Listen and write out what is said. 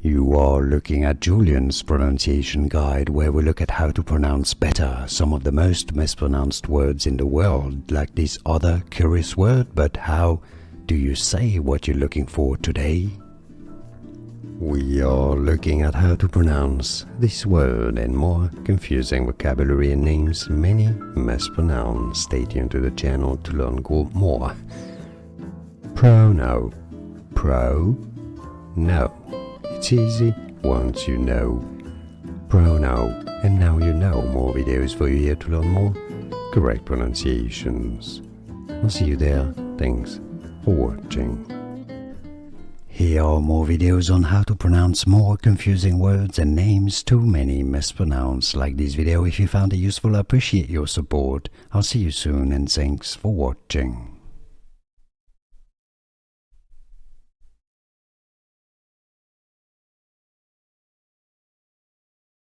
You are looking at Julian's pronunciation guide, where we look at how to pronounce better some of the most mispronounced words in the world, like this other curious word. But how do you say what you're looking for today? We are looking at how to pronounce this word and more confusing vocabulary and names many mispronounce. Stay tuned to the channel to learn more. Prono. No. It's easy once you know. Prono. And now you know. More videos for you here to learn more correct pronunciations. I'll see you there. Thanks for watching. Here are more videos on how to pronounce more confusing words and names too many mispronounced. Like this video if you found it useful. I appreciate your support. I'll see you soon and thanks for watching.